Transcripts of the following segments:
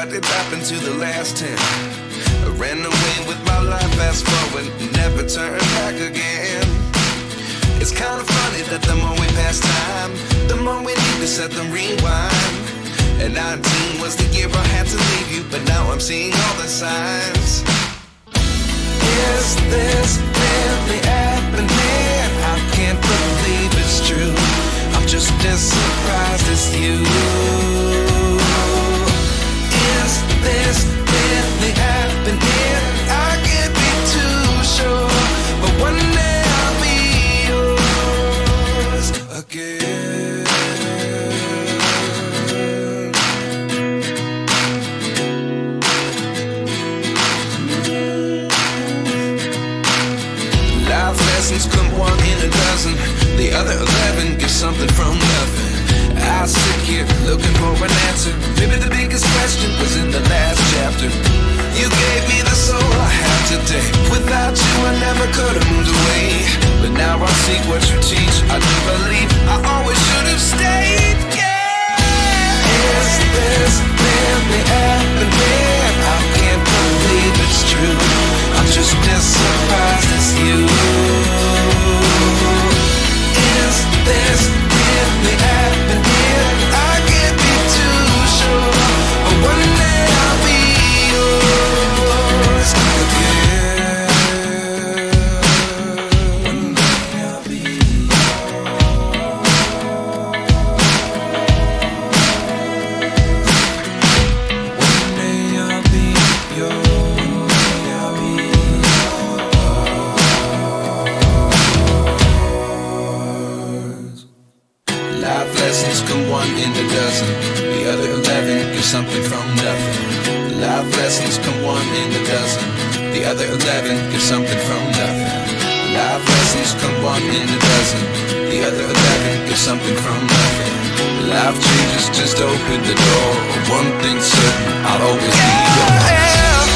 what did happen to the last 10? I ran away with my life, fast forward, never turn back again. It's kind of funny that the more we pass time, the more we need to set them rewind. And 19 was the year I had to leave you, but now I'm seeing all the signs. Is this really happening? I can't believe it's true. I'm just as surprised as you. Is this really happening? I can't be too sure, but one day I'll be yours again. Life lessons come one in a dozen. The other 11 get something from nothing. I sit here looking for an answer. Maybe the biggest question was in the last chapter. You gave me the soul I have today. Without you I never could have moved away. But now I see what you teach. I do believe I always should have stayed. Yeah. Is this really happening? I can't believe it's true. I'm just as surprised as you. Is this really happening? I can't be too sure, but one day I'll be yours again. One day I'll be One day I'll be yours. I'll be yours. Life lessons come one in a dozen. The other 11 get something from nothing. Life lessons come one in a dozen. The other 11 get something from nothing. Life lessons come one in a dozen. The other 11 get something from nothing. Life changes just open the door. One thing's certain, I'll always be yours.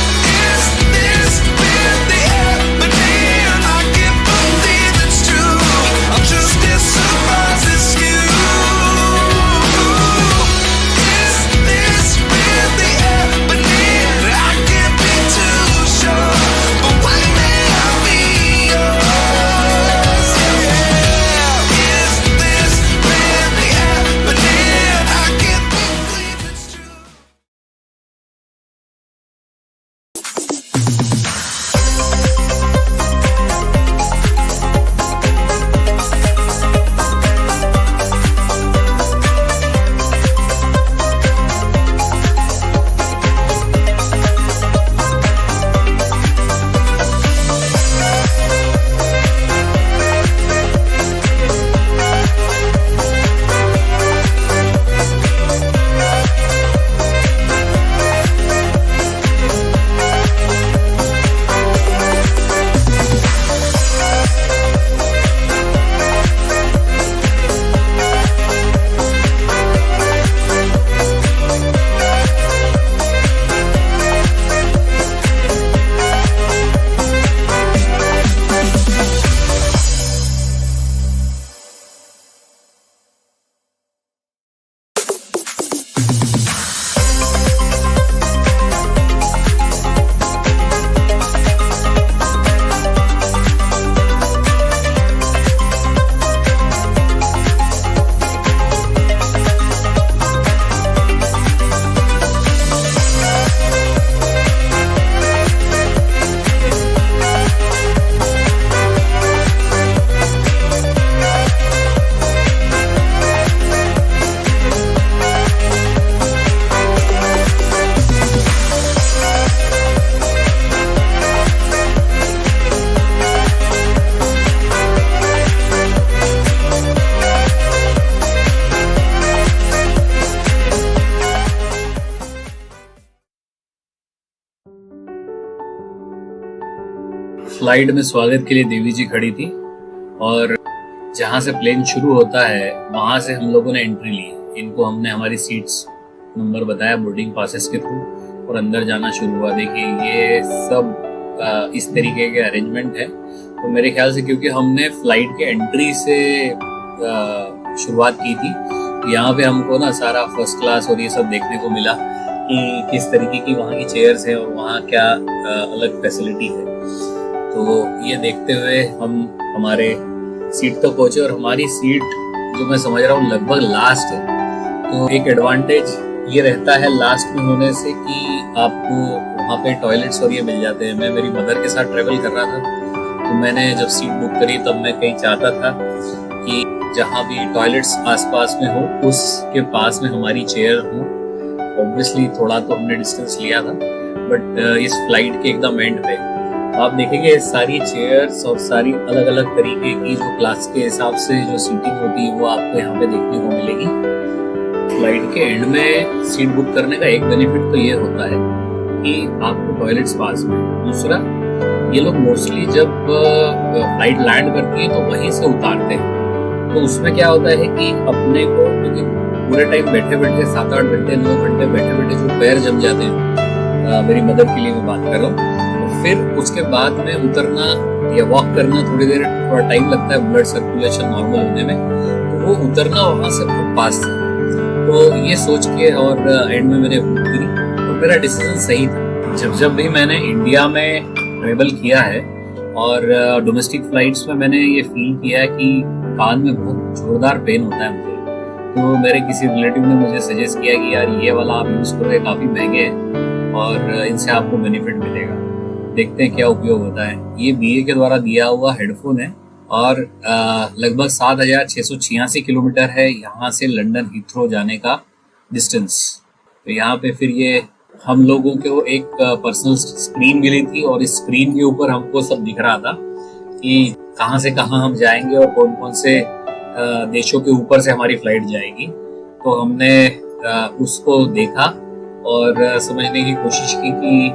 Is this really happening? I can't believe it's true. I'm just as surprised as you. Is this really happening? I can't be too sure, but one day I'll be yours. Yeah. Is this really happening? I can't believe it's true. Flight में स्वागत के लिए देवी जी खड़ी थी और जहाँ से plane शुरू होता है वहाँ से हम लोगों ने एंट्री ली। इनको हमने हमारी सीट्स नंबर बताया बोर्डिंग पासेस के थ्रू और अंदर जाना शुरू हुआ। देखिए ये सब इस तरीके के अरेंजमेंट है। तो मेरे ख्याल से क्योंकि हमने फ्लाइट के एंट्री से शुरुआत की थी, यहाँ पे हमको ना सारा फर्स्ट क्लास और ये सब देखने को मिला। कि किस तरीके की वहाँ की चेयर्स हैं और वहाँ क्या अलग फैसिलिटी है। तो ये देखते हुए हम हमारे सीट तक पहुंचे और हमारी सीट जो मैं समझ रहा हूँ लगभग लास्ट है। तो एक एडवांटेज ये रहता है लास्ट में होने से कि आपको वहाँ पे टॉयलेट्स और ये मिल जाते हैं। मैं मेरी मदर के साथ ट्रेवल कर रहा था, तो मैंने जब सीट बुक करी तब मैं कहीं चाहता था कि जहाँ भी टॉयलेट्स आसपास में हो उसके पास में हमारी चेयर हो। ऑब्वियसली थोड़ा तो हमने डिस्टेंस लिया था, बट इस फ्लाइट के एकदम एंड पे आप देखेंगे सारी चेयर्स और सारी अलग अलग तरीके की जो क्लास के हिसाब से जो सीटिंग होती है वो आपको यहाँ पे देखने को मिलेगी। फ्लाइट के एंड में सीट बुक करने का एक बेनिफिट तो ये होता है कि आपको टॉयलेट्स पास में। दूसरा, ये लोग मोस्टली जब फ्लाइट लैंड करती है तो वहीं से उतारते हैं। तो उसमें क्या होता है कि अपने को, क्योंकि पूरे टाइम बैठे बैठे 7-8 घंटे 9 घंटे बैठे बैठे जो पैर जम जाते हैं, मेरी मदर के लिए मैं बात कर रहा हूँ, तो फिर उसके बाद में उतरना या वॉक करना थोड़ा टाइम लगता है ब्लड सर्कुलेशन नॉर्मल होने में, तो वो उतरना वहां से बहुत पास था। तो ये सोच के और एंड में मैंने बुक करी और मेरा डिसीजन सही था। जब भी मैंने इंडिया में ट्रेवल किया है और डोमेस्टिक फ्लाइट्स में मैंने ये फील किया है कि कान में बहुत जोरदार पेन होता है मुझे। तो मेरे किसी रिलेटिव ने मुझे सजेस्ट किया कि यार ये वाला आप यूज़ करो, ये काफ़ी महंगे हैं और इनसे आपको बेनिफिट मिलेगा, देखते हैं क्या उपयोग होता है। ये BA के द्वारा दिया हुआ हेडफोन है और लगभग 7,686 किलोमीटर है यहाँ से लंदन हीथ्रो जाने का डिस्टेंस। तो यहाँ पे फिर ये हम लोगों को एक पर्सनल स्क्रीन मिली थी और इस स्क्रीन के ऊपर हमको सब दिख रहा था कि कहाँ से कहाँ हम जाएंगे और कौन कौन से देशों के ऊपर से हमारी फ्लाइट जाएगी। तो हमने उसको देखा और समझने की कोशिश की कि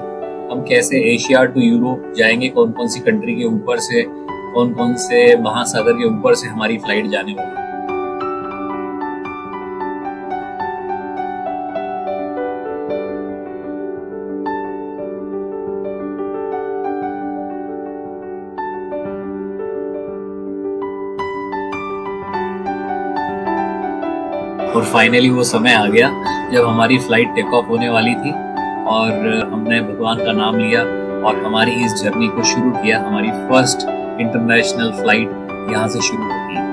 हम कैसे एशिया टू यूरोप जाएंगे, कौन कौन सी कंट्री के ऊपर से, कौन कौन से महासागर के ऊपर से हमारी फ्लाइट जाने वाली। और फाइनली वो समय आ गया जब हमारी फ्लाइट टेक ऑफ होने वाली थी और हमने भगवान का नाम लिया और हमारी इस जर्नी को शुरू किया। हमारी फर्स्ट इंटरनेशनल फ्लाइट यहाँ से शुरू होती है।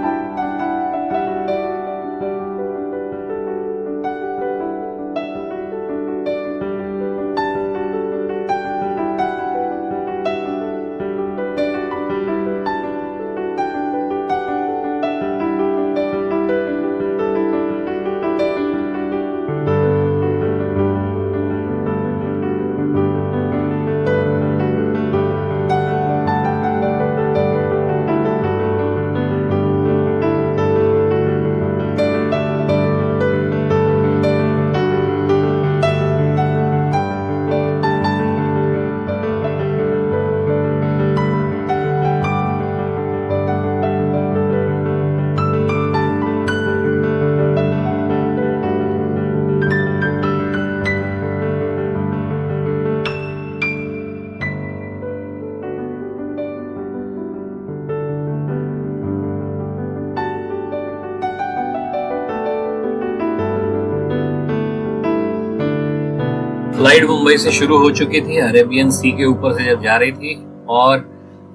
फ्लाइट मुंबई से शुरू हो चुकी थी, अरेबियन सी के ऊपर से जब जा रही थी और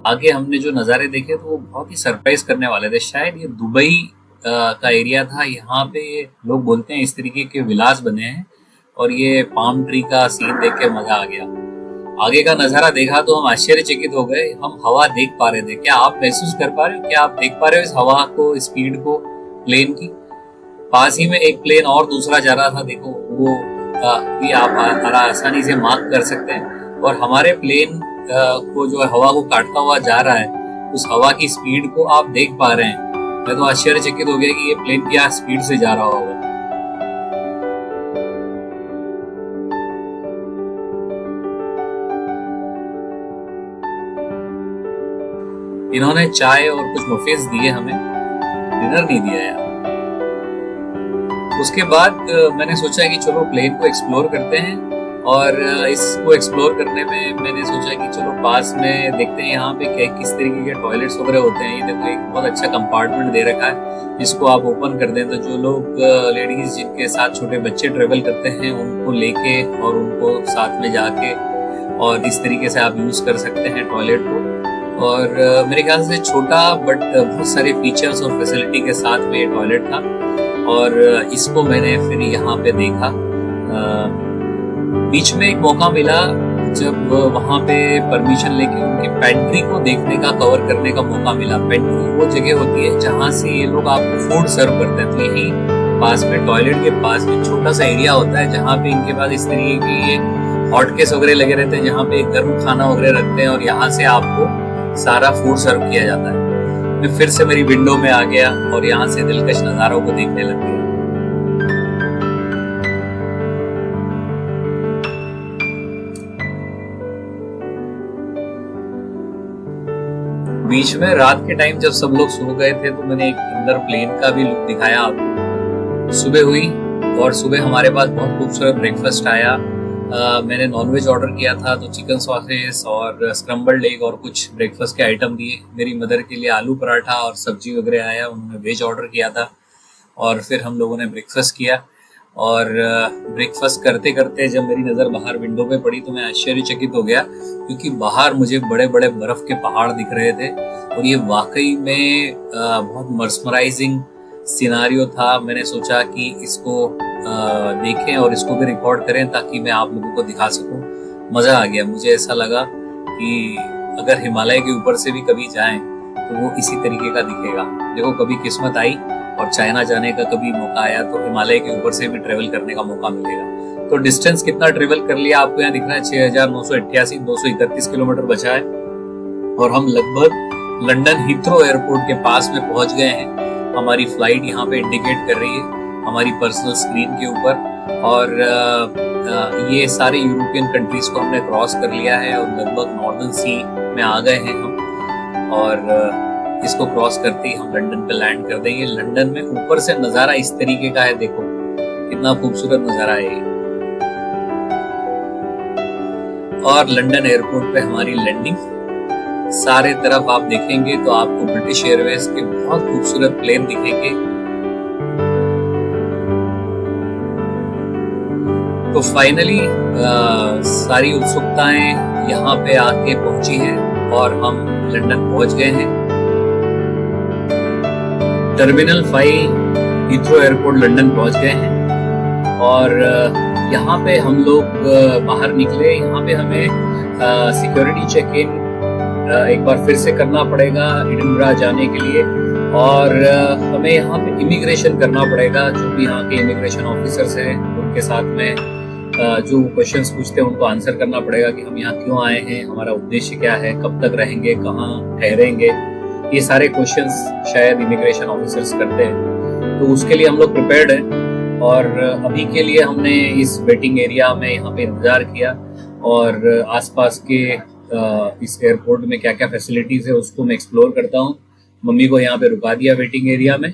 आगे हमने जो नज़ारे देखे तो वो बहुत ही सरप्राइज करने वाले थे। शायद ये दुबई का एरिया था। यहाँ पे लोग बोलते हैं इस तरीके के विलास बने हैं और ये पाम ट्री का सीन देख के मजा आ गया। आगे का नज़ारा देखा तो हम आश्चर्यचकित हो गए। हम हवा देख पा रहे थे। क्या आप महसूस कर पा रहे हो? क्या आप देख पा रहे हो इस हवा को, स्पीड को प्लेन की? पास ही में एक प्लेन और दूसरा जा रहा था, देखो वो भी आप आसानी से मार्क कर सकते हैं। और हमारे प्लेन को जो हवा को काटता हुआ जा रहा है, उस हवा की स्पीड को आप देख पा रहे हैं। मैं तो आश्चर्यचकित हो गया कि ये प्लेन क्या स्पीड से जा रहा होगा। इन्होंने चाय और कुछ मफिन्स दिए हमें, डिनर नहीं दिया यार। उसके बाद मैंने सोचा कि चलो प्लेन को एक्सप्लोर करते हैं और इसको एक्सप्लोर करने में मैंने सोचा कि चलो पास में देखते हैं यहाँ पे क्या किस तरीके के टॉयलेट्स वगैरह होते हैं। ये देखो एक बहुत अच्छा कंपार्टमेंट दे रखा है, जिसको आप ओपन कर दें तो जो लोग लेडीज जिनके साथ छोटे बच्चे ट्रेवल करते हैं उनको लेके और उनको साथ में जाके और इस तरीके से आप यूज कर सकते हैं टॉयलेट को। और मेरे ख्याल से छोटा बट बहुत सारे फीचर्स और फैसिलिटी के साथ में ये टॉयलेट था। और इसको मैंने फिर यहाँ पे देखा। बीच में एक मौका मिला जब वहाँ पे परमिशन लेके उनकी पेंट्री को देखने का, कवर करने का मौका मिला। पेंट्री वो जगह होती है जहाँ से ये लोग आपको फूड सर्व करते हैं। तो यही पास में टॉयलेट के पास में छोटा सा एरिया होता है जहाँ पे इनके पास इस तरीके के ये हॉटकेस वगैरह लगे रहते हैं, जहाँ पे गर्म खाना वगैरह रखते हैं और यहाँ से आपको सारा फूड सर्व किया जाता है। मैं फिर से मेरी विंडो में आ गया और यहाँ से दिलकश नज़ारों को देखने लग गया। बीच में रात के टाइम जब सब लोग सो गए थे तो मैंने एक अंदर प्लेन का भी लुक दिखाया आपको। सुबह हुई और सुबह हमारे पास बहुत खूबसूरत ब्रेकफास्ट आया। मैंने नॉनवेज ऑर्डर किया था तो चिकन सॉसेस और स्क्रम्बल्ड एग और कुछ ब्रेकफास्ट के आइटम दिए। मेरी मदर के लिए आलू पराठा और सब्जी वगैरह आया, उन्होंने वेज ऑर्डर किया था। और फिर हम लोगों ने ब्रेकफास्ट किया। और ब्रेकफास्ट करते करते जब मेरी नज़र बाहर विंडो पे पड़ी तो मैं आश्चर्यचकित हो गया, क्योंकि बाहर मुझे बड़े बड़े बर्फ़ के पहाड़ दिख रहे थे और ये वाकई में बहुत मर्समराइजिंग सिनारियो था। मैंने सोचा कि इसको देखें और इसको भी रिकॉर्ड करें ताकि मैं आप लोगों को दिखा सकूं। मज़ा आ गया। मुझे ऐसा लगा कि अगर हिमालय के ऊपर से भी कभी जाएं तो वो इसी तरीके का दिखेगा। देखो कभी किस्मत आई और चाइना जाने का कभी मौका आया तो हिमालय के ऊपर से भी ट्रेवल करने का मौका मिलेगा। तो डिस्टेंस कितना ट्रेवल कर लिया आपको यहाँ दिख रहा है, 6,988 231 किलोमीटर बचा है और हम लगभग लंदन हीथ्रो एयरपोर्ट के पास में पहुंच गए हैं। हमारी फ्लाइट यहाँ पे इंडिकेट कर रही है हमारी पर्सनल स्क्रीन के ऊपर। और ये सारे यूरोपियन कंट्रीज को हमने क्रॉस कर लिया है और लगभग नॉर्दर्न सी में आ गए हैं हम। और इसको क्रॉस करते ही हम लंदन पे लैंड कर देंगे। लंदन में ऊपर से नज़ारा इस तरीके का है, देखो कितना खूबसूरत नज़ारा है। और लंदन एयरपोर्ट पे हमारी लैंडिंग। सारे तरफ आप देखेंगे तो आपको ब्रिटिश एयरवेज के बहुत खूबसूरत प्लेन दिखेंगे। तो फाइनली सारी उत्सुकताएं यहाँ पे आके पहुंची हैं और हम लंदन पहुंच गए हैं। टर्मिनल 5 हीथ्रो एयरपोर्ट लंदन पहुंच गए हैं और यहाँ पे हम लोग बाहर निकले। यहाँ पे हमें सिक्योरिटी चेक इन एक बार फिर से करना पड़ेगा एडिनबरा जाने के लिए। और हमें यहाँ पे इमिग्रेशन करना पड़ेगा। जो भी यहाँ के इमिग्रेशन ऑफिसर्स हैं उनके साथ में जो क्वेश्चंस पूछते हैं उनको आंसर करना पड़ेगा कि हम यहाँ क्यों आए हैं, हमारा उद्देश्य क्या है, कब तक रहेंगे, कहाँ ठहरेंगे। ये सारे क्वेश्चंस शायद इमिग्रेशन ऑफिसर्स करते हैं, तो उसके लिए हम लोग प्रिपेयर्ड हैं। और अभी के लिए हमने इस वेटिंग एरिया में यहाँ पे इंतज़ार किया और आसपास के इस एयरपोर्ट में क्या क्या फैसिलिटीज़ है उसको मैं एक्सप्लोर करता हूँ। मम्मी को यहाँ पे रुका दिया वेटिंग एरिया में।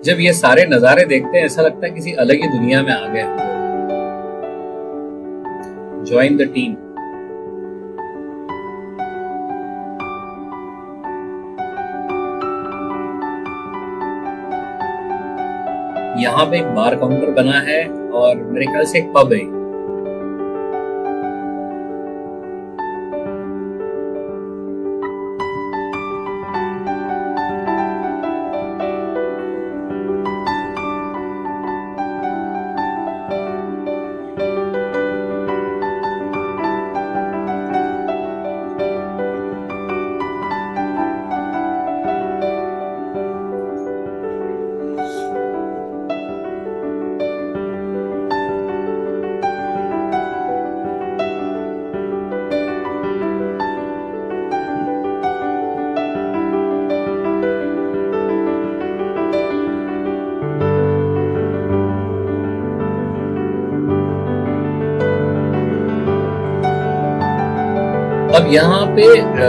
जब ये सारे नज़ारे देखते हैं ऐसा लगता है किसी अलग ही दुनिया में आ गए। Join the team. यहाँ पे एक बार काउंटर बना है और मेरे ख्याल से एक पब है। अब यहाँ पे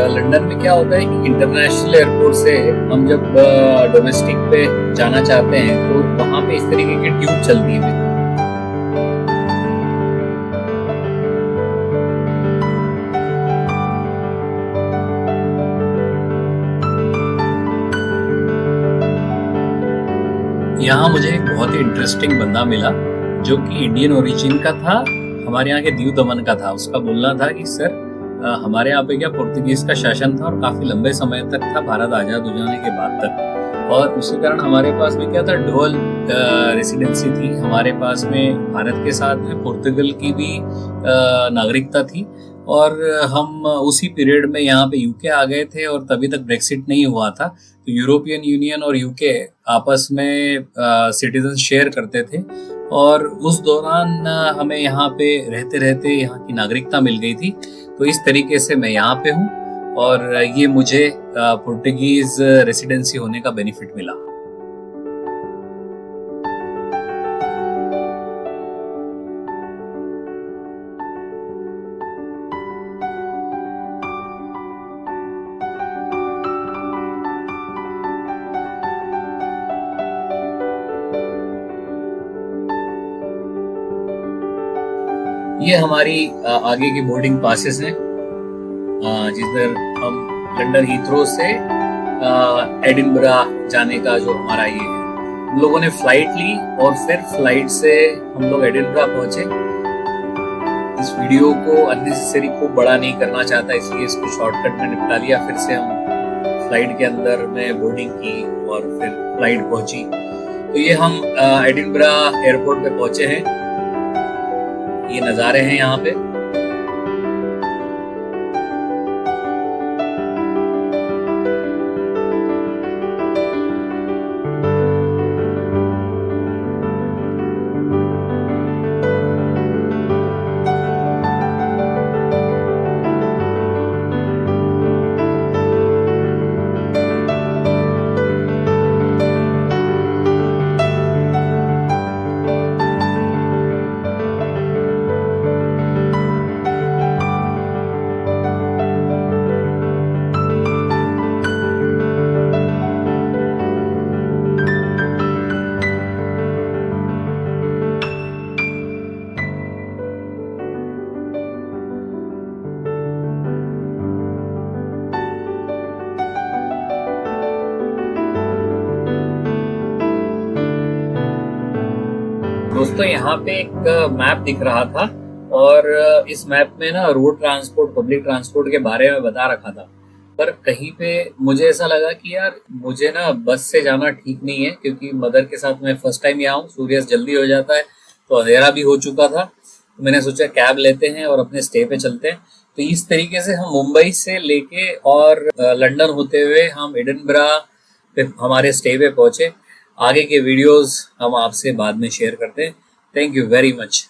लंदन में क्या होता है कि इंटरनेशनल एयरपोर्ट से हम जब डोमेस्टिक पे जाना चाहते हैं तो वहाँ पे इस तरीके की ट्यूब चलती है। यहाँ मुझे एक बहुत ही इंटरेस्टिंग बंदा मिला जो कि इंडियन ओरिजिन का था, हमारे यहाँ के दीव दमन का था। उसका बोलना था कि सर हमारे यहाँ पे क्या पुर्तगीज का शासन था और काफी लंबे समय तक था, भारत आजाद हो जाने के बाद तक। और उसी कारण हमारे पास में क्या था, डुअल रेसिडेंसी थी। हमारे पास में भारत के साथ में पुर्तगाल की भी नागरिकता थी। और हम उसी पीरियड में यहाँ पे यूके आ गए थे और तभी तक ब्रेक्सिट नहीं हुआ था। तो यूरोपियन यूनियन और यूके आपस में सिटीजन शेयर करते थे और उस दौरान हमें यहाँ पे रहते रहते यहाँ की नागरिकता मिल गई थी। तो इस तरीके से मैं यहाँ पे हूँ और ये मुझे पुर्तगीज रेसिडेंसी होने का बेनिफिट मिला। ये हमारी आगे की बोर्डिंग पासेस हैं, जिधर हम लंदन हीथ्रो से एडिनबरा जाने का जो हमारा ये है। हम लोगों ने फ्लाइट ली और फिर फ्लाइट से हम लोग एडिनबरा पहुंचे। इस वीडियो को अननेसेसरी खूब बड़ा नहीं करना चाहता, इसलिए इसको शॉर्टकट में निपटा लिया। फिर से हम फ्लाइट के अंदर में बोर्डिंग की और फिर फ्लाइट पहुंची। तो ये हम एडिनबरा एयरपोर्ट पे पहुंचे हैं। ये नज़ारे हैं यहाँ पे। दोस्तों यहाँ पे एक मैप दिख रहा था और इस मैप में ना रोड ट्रांसपोर्ट, पब्लिक ट्रांसपोर्ट के बारे में बता रखा था। पर कहीं पे मुझे ऐसा लगा कि यार मुझे ना बस से जाना ठीक नहीं है, क्योंकि मदर के साथ मैं फर्स्ट टाइम यहाँ हूँ। सूर्यास्त जल्दी हो जाता है तो अंधेरा भी हो चुका था। तो मैंने सोचा कैब लेते हैं और अपने स्टे पे चलते हैं। तो इस तरीके से हम मुंबई से लेके और लंदन होते हुए हम एडिनबरा पे हमारे स्टे पे पहुंचे। आगे के वीडियोस हम आपसे बाद में शेयर करते हैं। Thank you very much.